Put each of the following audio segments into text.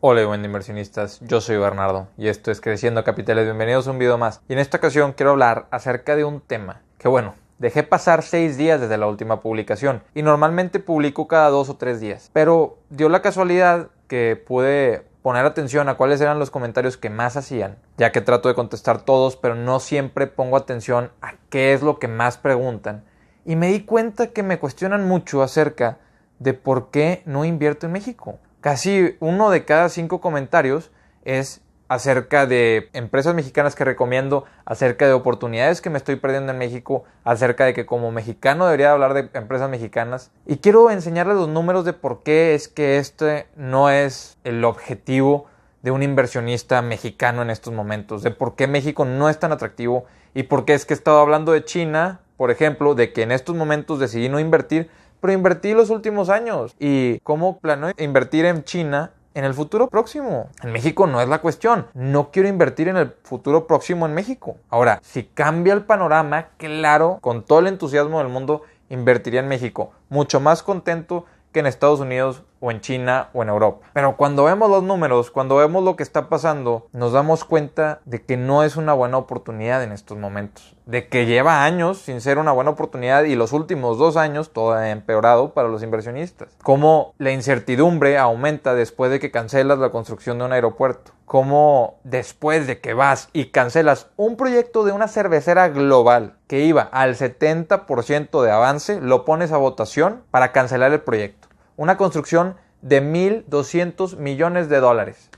Hola, buen inversionistas, yo soy Bernardo y esto es Creciendo Capitales. Bienvenidos a un video más. Y en esta ocasión quiero hablar acerca de un tema que dejé pasar 6 días desde la última publicación y normalmente publico cada 2 o 3 días, pero dio la casualidad que pude poner atención a cuáles eran los comentarios que más hacían, ya que trato de contestar todos, pero no siempre pongo atención a qué es lo que más preguntan, y me di cuenta que me cuestionan mucho acerca de por qué no invierto en México. Casi 1 de cada 5 comentarios es acerca de empresas mexicanas que recomiendo, acerca de oportunidades que me estoy perdiendo en México, acerca de que como mexicano debería hablar de empresas mexicanas. Y quiero enseñarles los números de por qué es que este no es el objetivo de un inversionista mexicano en estos momentos, de por qué México no es tan atractivo y por qué es que he estado hablando de China, por ejemplo, de que en estos momentos decidí no invertir, pero invertí los últimos años. ¿Y cómo planeo invertir en China en el futuro próximo? En México no es la cuestión. No quiero invertir en el futuro próximo en México. Ahora, si cambia el panorama, claro, con todo el entusiasmo del mundo, invertiría en México. Mucho más contento que en Estados Unidos o en China o en Europa. Pero cuando vemos los números, cuando vemos lo que está pasando, nos damos cuenta de que no es una buena oportunidad en estos momentos. De que lleva años sin ser una buena oportunidad y los últimos 2 años todo ha empeorado para los inversionistas. Cómo la incertidumbre aumenta después de que cancelas la construcción de un aeropuerto. Cómo después de que vas y cancelas un proyecto de una cervecera global que iba al 70% de avance, lo pones a votación para cancelar el proyecto. Una construcción de $1,200 millones,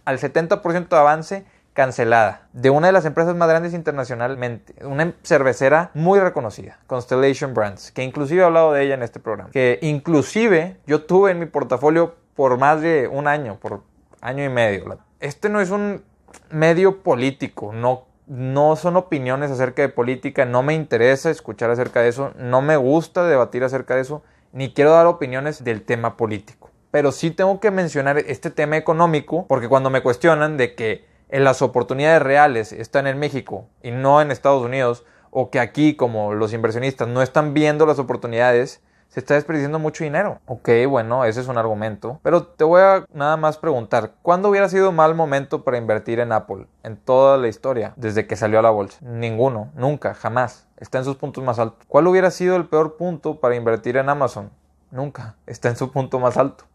al 70% de avance, cancelada, de una de las empresas más grandes internacionalmente, una cervecera muy reconocida, Constellation Brands, que inclusive he hablado de ella en este programa, que inclusive yo tuve en mi portafolio por más de un año, por año y medio. Este no es un medio político, no son opiniones acerca de política, no me interesa escuchar acerca de eso, no me gusta debatir acerca de eso, ni quiero dar opiniones del tema político. Pero sí tengo que mencionar este tema económico, porque cuando me cuestionan de que las oportunidades reales están en México y no en Estados Unidos, o que aquí como los inversionistas no están viendo las oportunidades, se está desperdiciando mucho dinero. Ok, bueno, ese es un argumento. Pero te voy a nada más preguntar, ¿cuándo hubiera sido mal momento para invertir en Apple en toda la historia desde que salió a la bolsa? Ninguno, nunca, jamás. Está en sus puntos más altos. ¿Cuál hubiera sido el peor punto para invertir en Amazon? Nunca, está en su punto más alto.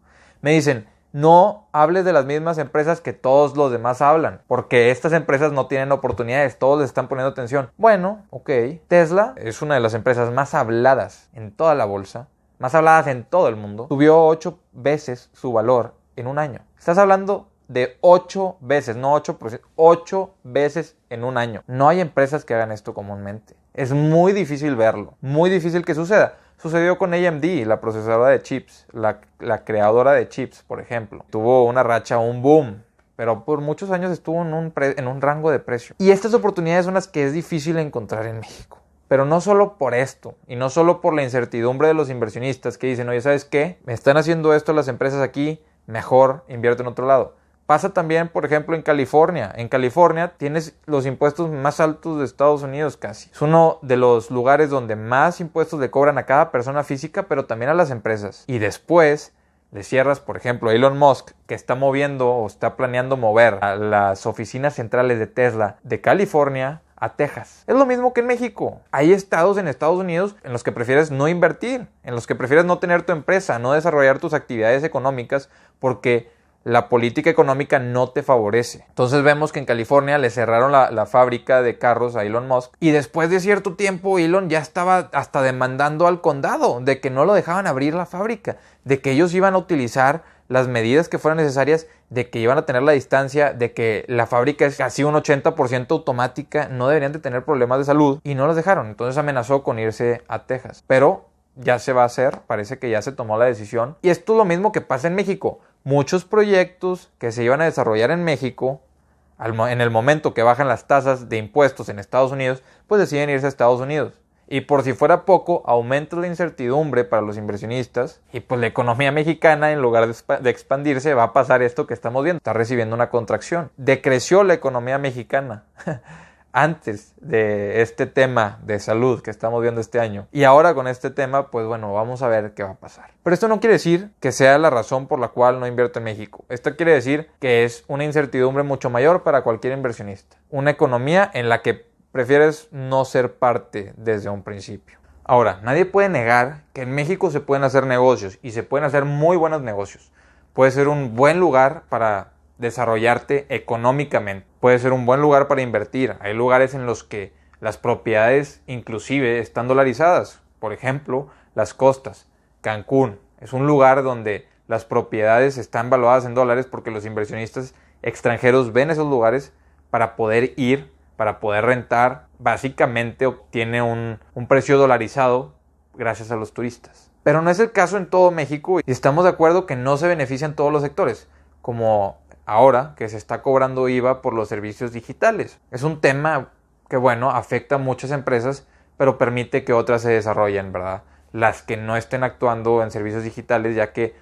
Me dicen, no hables de las mismas empresas que todos los demás hablan, porque estas empresas no tienen oportunidades, todos les están poniendo atención. Bueno, ok. Tesla es una de las empresas más habladas en toda la bolsa, más habladas en todo el mundo. Subió 8 veces su valor en un año. Estás hablando de 8 veces, no 8%, 8 veces en un año. No hay empresas que hagan esto comúnmente. Es muy difícil verlo, muy difícil que suceda. Sucedió con AMD, la procesadora de chips, la creadora de chips, por ejemplo. Tuvo una racha, un boom, pero por muchos años estuvo en un rango de precio. Y estas oportunidades son las que es difícil encontrar en México. Pero no solo por esto, y no solo por la incertidumbre de los inversionistas que dicen, oye, ¿sabes qué? Me están haciendo esto las empresas aquí, mejor invierto en otro lado. Pasa también, por ejemplo, en California. En California tienes los impuestos más altos de Estados Unidos casi. Es uno de los lugares donde más impuestos le cobran a cada persona física, pero también a las empresas. Y después le cierras, por ejemplo, a Elon Musk, que está moviendo o está planeando mover a las oficinas centrales de Tesla de California a Texas. Es lo mismo que en México. Hay estados en Estados Unidos en los que prefieres no invertir, en los que prefieres no tener tu empresa, no desarrollar tus actividades económicas porque la política económica no te favorece. Entonces vemos que en California le cerraron la fábrica de carros a Elon Musk y después de cierto tiempo Elon ya estaba hasta demandando al condado de que no lo dejaban abrir la fábrica, de que ellos iban a utilizar las medidas que fueran necesarias, de que iban a tener la distancia, de que la fábrica es casi un 80% automática, no deberían de tener problemas de salud y no los dejaron. Entonces amenazó con irse a Texas. Pero ya se va a hacer, parece que ya se tomó la decisión. Y esto es lo mismo que pasa en México. Muchos proyectos que se iban a desarrollar en México, en el momento que bajan las tasas de impuestos en Estados Unidos, pues deciden irse a Estados Unidos. Y por si fuera poco, aumenta la incertidumbre para los inversionistas y pues la economía mexicana, en lugar de expandirse, va a pasar esto que estamos viendo. Está recibiendo una contracción. Decreció la economía mexicana. antes de este tema de salud que estamos viendo este año. Y ahora con este tema, pues bueno, vamos a ver qué va a pasar. Pero esto no quiere decir que sea la razón por la cual no invierto en México. Esto quiere decir que es una incertidumbre mucho mayor para cualquier inversionista. Una economía en la que prefieres no ser parte desde un principio. Ahora, nadie puede negar que en México se pueden hacer negocios y se pueden hacer muy buenos negocios. Puede ser un buen lugar para desarrollarte económicamente. Puede ser un buen lugar para invertir. Hay lugares en los que las propiedades inclusive están dolarizadas. Por ejemplo, las costas. Cancún es un lugar donde las propiedades están valuadas en dólares porque los inversionistas extranjeros ven esos lugares para poder ir, para poder rentar. Básicamente obtiene un precio dolarizado gracias a los turistas. Pero no es el caso en todo México y estamos de acuerdo que no se benefician todos los sectores, como ahora que se está cobrando IVA por los servicios digitales. Es un tema que, bueno, afecta a muchas empresas, pero permite que otras se desarrollen, ¿verdad? Las que no estén actuando en servicios digitales, ya que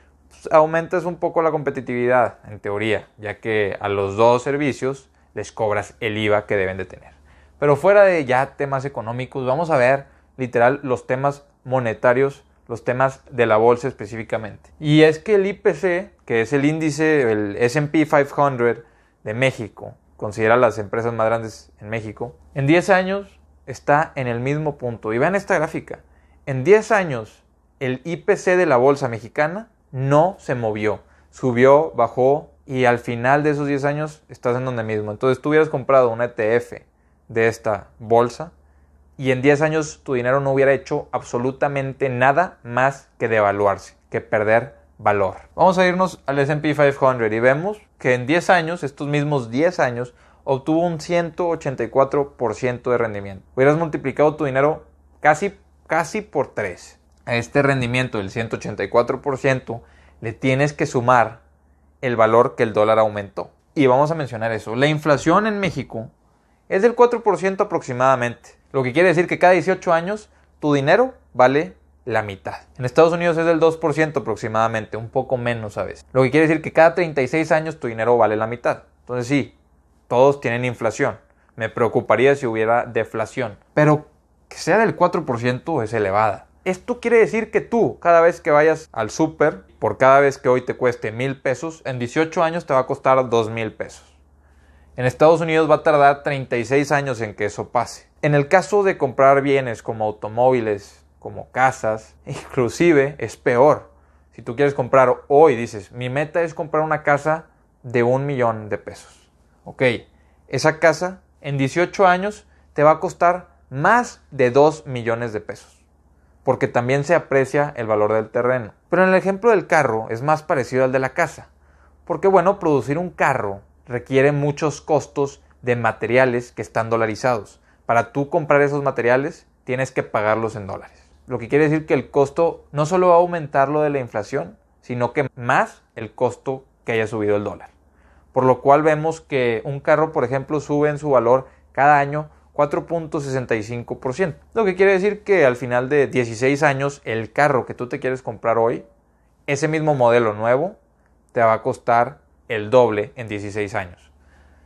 aumentas un poco la competitividad, en teoría, ya que a los dos servicios les cobras el IVA que deben de tener. Pero fuera de ya temas económicos, vamos a ver literal los temas monetarios, los temas de la bolsa específicamente. Y es que el IPC, que es el índice, el S&P 500 de México, considera las empresas más grandes en México, en 10 años está en el mismo punto. Y vean esta gráfica. En 10 años el IPC de la bolsa mexicana no se movió. Subió, bajó y al final de esos 10 años estás en donde mismo. Entonces tú hubieras comprado un ETF de esta bolsa y en 10 años tu dinero no hubiera hecho absolutamente nada más que devaluarse, que perder valor. Vamos a irnos al S&P 500 y vemos que en 10 años, estos mismos 10 años, obtuvo un 184% de rendimiento. Hubieras multiplicado tu dinero casi por 3. A este rendimiento del 184% le tienes que sumar el valor que el dólar aumentó. Y vamos a mencionar eso. La inflación en México es del 4% aproximadamente. Lo que quiere decir que cada 18 años tu dinero vale la mitad. En Estados Unidos es del 2% aproximadamente, un poco menos a veces. Lo que quiere decir que cada 36 años tu dinero vale la mitad. Entonces sí, todos tienen inflación. Me preocuparía si hubiera deflación. Pero que sea del 4% es elevada. Esto quiere decir que tú, cada vez que vayas al súper, por cada vez que hoy te cueste 1,000 pesos, en 18 años te va a costar 2,000 pesos. En Estados Unidos va a tardar 36 años en que eso pase. En el caso de comprar bienes como automóviles, como casas, inclusive es peor. Si tú quieres comprar hoy, dices, mi meta es comprar una casa de 1,000,000 de pesos. Ok, esa casa en 18 años te va a costar más de 2 millones de pesos. Porque también se aprecia el valor del terreno. Pero en el ejemplo del carro es más parecido al de la casa. Porque bueno, producir un carro requiere muchos costos de materiales que están dolarizados. Para tú comprar esos materiales tienes que pagarlos en dólares. Lo que quiere decir que el costo no solo va a aumentar lo de la inflación, sino que más el costo que haya subido el dólar. Por lo cual vemos que un carro, por ejemplo, sube en su valor cada año 4.65%. Lo que quiere decir que al final de 16 años el carro que tú te quieres comprar hoy, ese mismo modelo nuevo, te va a costar el doble en 16 años.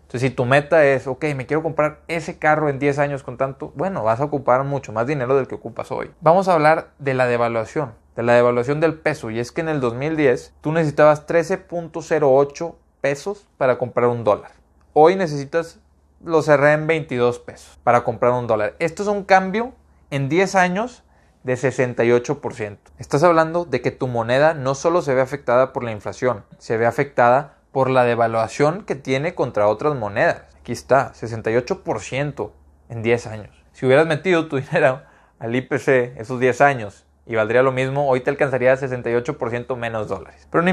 Entonces si tu meta es, ok, me quiero comprar ese carro en 10 años con tanto, bueno, vas a ocupar mucho más dinero del que ocupas hoy. Vamos a hablar de la devaluación del peso. Y es que en el 2010 tú necesitabas 13.08 pesos para comprar un dólar. Hoy necesitas, lo cerré en 22 pesos para comprar un dólar. Esto es un cambio en 10 años de 68%. Estás hablando de que tu moneda no solo se ve afectada por la inflación, se ve afectada por la devaluación que tiene contra otras monedas. Aquí está, 68% en 10 años. Si hubieras metido tu dinero al IPC esos 10 años y valdría lo mismo, hoy te alcanzaría 68% menos dólares. Pero no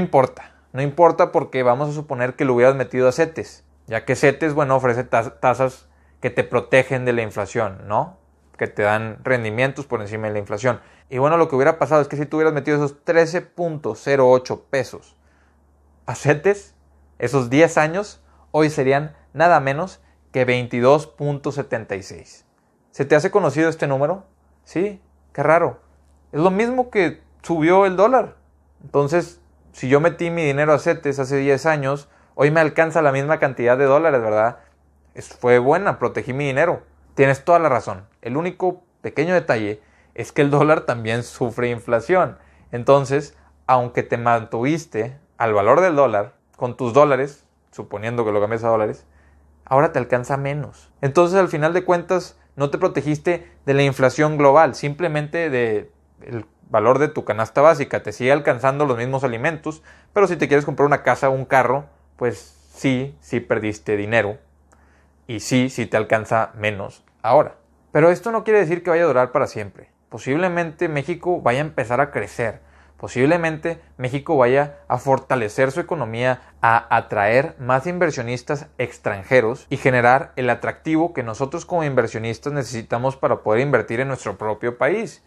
importa porque vamos a suponer que lo hubieras metido a CETES, ya que CETES, bueno, ofrece tasas que te protegen de la inflación, ¿no? Que te dan rendimientos por encima de la inflación. Y bueno, lo que hubiera pasado es que si tú hubieras metido esos 13.08 pesos a CETES, esos 10 años, hoy serían nada menos que 22.76. ¿Se te hace conocido este número? Sí, qué raro. Es lo mismo que subió el dólar. Entonces, si yo metí mi dinero a CETES hace 10 años, hoy me alcanza la misma cantidad de dólares, ¿verdad? Fue buena, protegí mi dinero. tienes toda la razón. El único pequeño detalle es que el dólar también sufre inflación. Entonces, aunque te mantuviste al valor del dólar, con tus dólares, suponiendo que lo cambies a dólares, ahora te alcanza menos. Entonces, al final de cuentas, no te protegiste de la inflación global, simplemente del valor de tu canasta básica. Te sigue alcanzando los mismos alimentos, pero si te quieres comprar una casa o un carro, pues sí perdiste dinero y sí te alcanza menos ahora. Pero esto no quiere decir que vaya a durar para siempre. Posiblemente México vaya a empezar a crecer. Posiblemente México vaya a fortalecer su economía, a atraer más inversionistas extranjeros y generar el atractivo que nosotros como inversionistas necesitamos para poder invertir en nuestro propio país.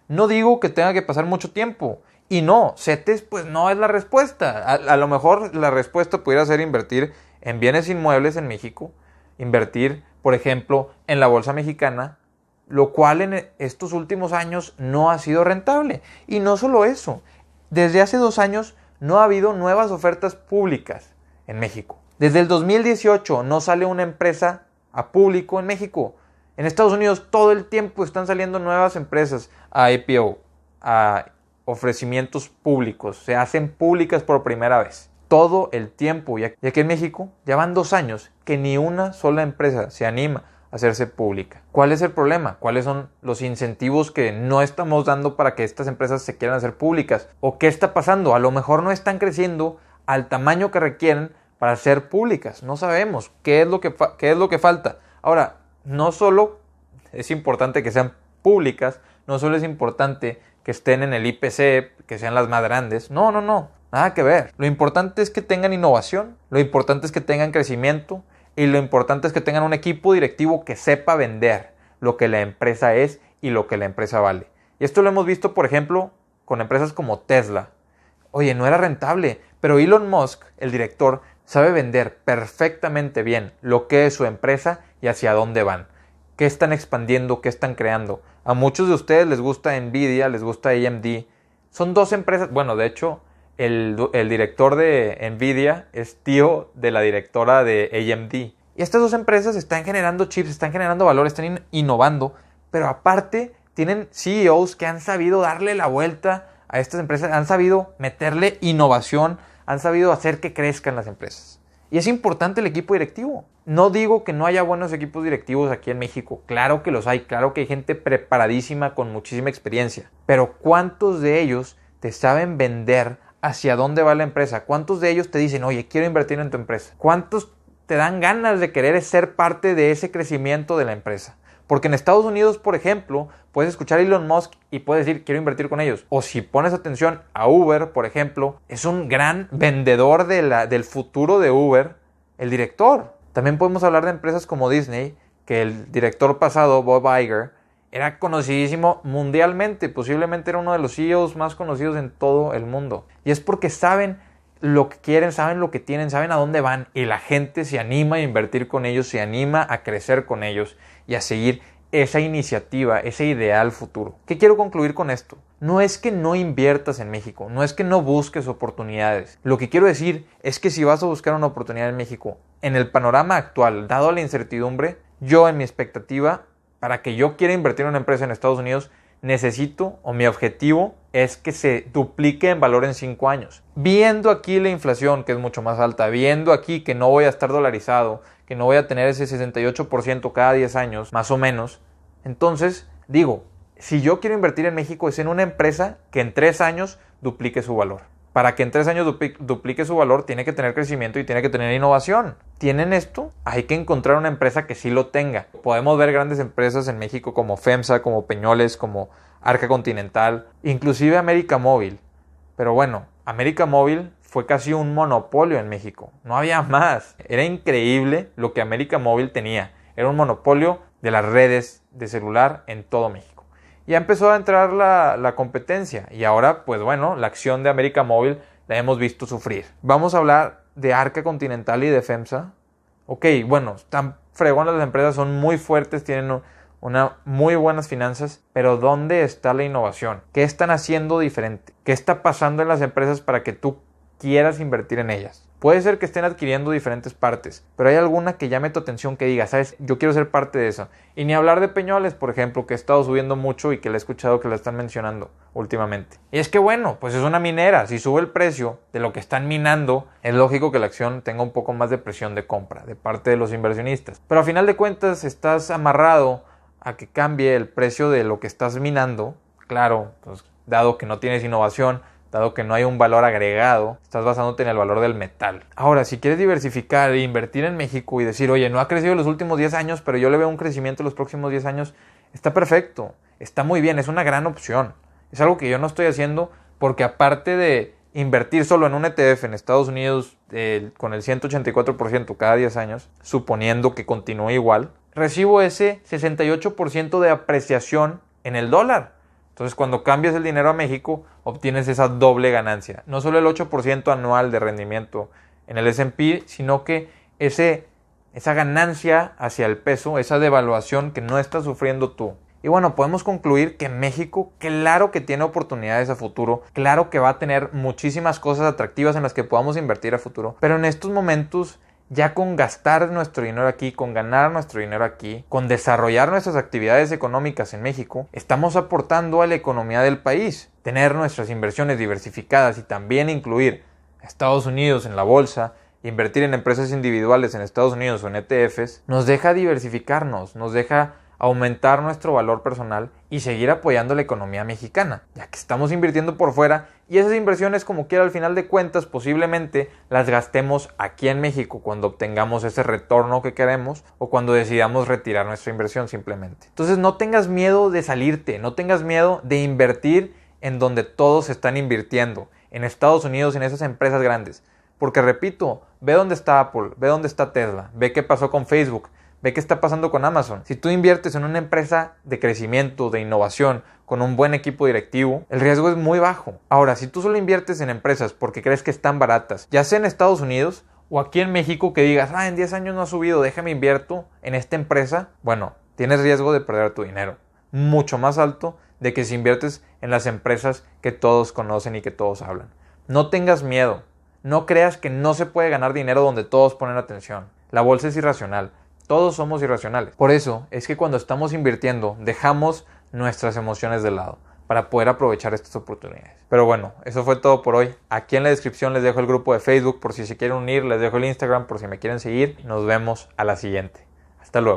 No digo que tenga que pasar mucho tiempo. Y no, CETES pues no es la respuesta. A lo mejor la respuesta pudiera ser invertir en bienes inmuebles en México, invertir, por ejemplo, en la bolsa mexicana, lo cual en estos últimos años no ha sido rentable. Y no solo eso, desde hace 2 años no ha habido nuevas ofertas públicas en México. Desde el 2018 no sale una empresa a público en México. En Estados Unidos todo el tiempo están saliendo nuevas empresas a IPO, a ofrecimientos públicos, se hacen públicas por primera vez. Todo el tiempo. Y aquí en México ya van 2 años que ni una sola empresa se anima a hacerse pública. ¿Cuál es el problema? ¿Cuáles son los incentivos que no estamos dando para que estas empresas se quieran hacer públicas? ¿O qué está pasando? A lo mejor no están creciendo al tamaño que requieren para ser públicas. No sabemos qué es lo que falta. Ahora, no solo es importante que sean públicas, no solo es importante que estén en el IPC, que sean las más grandes. No. Nada que ver. Lo importante es que tengan innovación, lo importante es que tengan crecimiento y lo importante es que tengan un equipo directivo que sepa vender lo que la empresa es y lo que la empresa vale. Y esto lo hemos visto, por ejemplo, con empresas como Tesla. Oye, no era rentable, pero Elon Musk, el director, sabe vender perfectamente bien lo que es su empresa y hacia dónde van. ¿Qué están expandiendo? ¿Qué están creando? A muchos de ustedes les gusta Nvidia, les gusta AMD. Son 2 empresas, bueno, de hecho, el director de Nvidia es tío de la directora de AMD. Y estas 2 empresas están generando chips, están generando valor, están innovando, pero aparte tienen CEOs que han sabido darle la vuelta a estas empresas, han sabido meterle innovación, han sabido hacer que crezcan las empresas. Y es importante el equipo directivo. No digo que no haya buenos equipos directivos aquí en México. Claro que los hay, claro que hay gente preparadísima con muchísima experiencia. Pero ¿cuántos de ellos te saben vender hacia dónde va la empresa? ¿Cuántos de ellos te dicen, oye, quiero invertir en tu empresa? ¿Cuántos te dan ganas de querer ser parte de ese crecimiento de la empresa? Porque en Estados Unidos, por ejemplo, puedes escuchar a Elon Musk y puedes decir, quiero invertir con ellos. O si pones atención a Uber, por ejemplo, es un gran vendedor del futuro de Uber, el director. También podemos hablar de empresas como Disney, que el director pasado, Bob Iger, era conocidísimo mundialmente. Posiblemente era uno de los CEOs más conocidos en todo el mundo. Y es porque saben lo que quieren, saben lo que tienen, saben a dónde van. Y la gente se anima a invertir con ellos, se anima a crecer con ellos y a seguir esa iniciativa, ese ideal futuro. ¿Qué quiero concluir con esto? No es que no inviertas en México, no es que no busques oportunidades. Lo que quiero decir es que si vas a buscar una oportunidad en México, en el panorama actual, dado la incertidumbre, yo en mi expectativa, para que yo quiera invertir en una empresa en Estados Unidos, necesito, o mi objetivo es que se duplique en valor en 5 años. Viendo aquí la inflación, que es mucho más alta, viendo aquí que no voy a estar dolarizado, que no voy a tener ese 68% cada 10 años, más o menos, entonces digo, si yo quiero invertir en México es en una empresa que en 3 años duplique su valor. Para que en 3 años duplique su valor tiene que tener crecimiento y tiene que tener innovación. ¿Tienen esto? Hay que encontrar una empresa que sí lo tenga. Podemos ver grandes empresas en México como FEMSA, como Peñoles, como Arca Continental, inclusive América Móvil. Pero bueno, América Móvil fue casi un monopolio en México. No había más. Era increíble lo que América Móvil tenía. Era un monopolio de las redes de celular en todo México. Ya empezó a entrar la competencia y ahora, pues bueno, la acción de América Móvil la hemos visto sufrir. Vamos a hablar de Arca Continental y de FEMSA. Ok, bueno, están fregonas las empresas, son muy fuertes, tienen muy buenas finanzas, pero ¿dónde está la innovación? ¿Qué están haciendo diferente? ¿Qué está pasando en las empresas para que tú quieras invertir en ellas? Puede ser que estén adquiriendo diferentes partes, pero hay alguna que llame tu atención que diga, ¿sabes? Yo quiero ser parte de eso. Y ni hablar de Peñoles, por ejemplo, que he estado subiendo mucho y que le he escuchado que la están mencionando últimamente. Y es que bueno, pues es una minera. Si sube el precio de lo que están minando, es lógico que la acción tenga un poco más de presión de compra de parte de los inversionistas. Pero a final de cuentas estás amarrado a que cambie el precio de lo que estás minando. Claro, pues dado que no tienes innovación, dado que no hay un valor agregado, estás basándote en el valor del metal. Ahora, si quieres diversificar e invertir en México y decir, oye, no ha crecido en los últimos 10 años, pero yo le veo un crecimiento en los próximos 10 años, está perfecto, está muy bien, es una gran opción. Es algo que yo no estoy haciendo porque aparte de invertir solo en un ETF en Estados Unidos con el 184% cada 10 años, suponiendo que continúe igual, recibo ese 68% de apreciación en el dólar. Entonces, cuando cambias el dinero a México, obtienes esa doble ganancia. No solo el 8% anual de rendimiento en el S&P, sino que esa ganancia hacia el peso, esa devaluación que no estás sufriendo tú. Y bueno, podemos concluir que México, claro que tiene oportunidades a futuro, claro que va a tener muchísimas cosas atractivas en las que podamos invertir a futuro, pero en estos momentos, ya con gastar nuestro dinero aquí, con ganar nuestro dinero aquí, con desarrollar nuestras actividades económicas en México, estamos aportando a la economía del país. Tener nuestras inversiones diversificadas y también incluir a Estados Unidos en la bolsa, invertir en empresas individuales en Estados Unidos o en ETFs, nos deja diversificarnos, nos deja aumentar nuestro valor personal y seguir apoyando la economía mexicana, ya que estamos invirtiendo por fuera y esas inversiones, como quiera, al final de cuentas posiblemente las gastemos aquí en México cuando obtengamos ese retorno que queremos o cuando decidamos retirar nuestra inversión simplemente. Entonces no tengas miedo de salirte, no tengas miedo de invertir en donde todos están invirtiendo, en Estados Unidos, en esas empresas grandes, porque repito, ve dónde está Apple, ve dónde está Tesla, ve qué pasó con Facebook, ve qué está pasando con Amazon. Si tú inviertes en una empresa de crecimiento, de innovación, con un buen equipo directivo, el riesgo es muy bajo. Ahora, si tú solo inviertes en empresas porque crees que están baratas, ya sea en Estados Unidos o aquí en México, que digas, en 10 años no ha subido, déjame invierto en esta empresa, bueno, tienes riesgo de perder tu dinero. Mucho más alto de que si inviertes en las empresas que todos conocen y que todos hablan. No tengas miedo. No creas que no se puede ganar dinero donde todos ponen atención. La bolsa es irracional. Todos somos irracionales. Por eso es que cuando estamos invirtiendo dejamos nuestras emociones de lado para poder aprovechar estas oportunidades. Pero bueno, eso fue todo por hoy. Aquí en la descripción les dejo el grupo de Facebook por si se quieren unir, les dejo el Instagram por si me quieren seguir. Nos vemos a la siguiente. Hasta luego.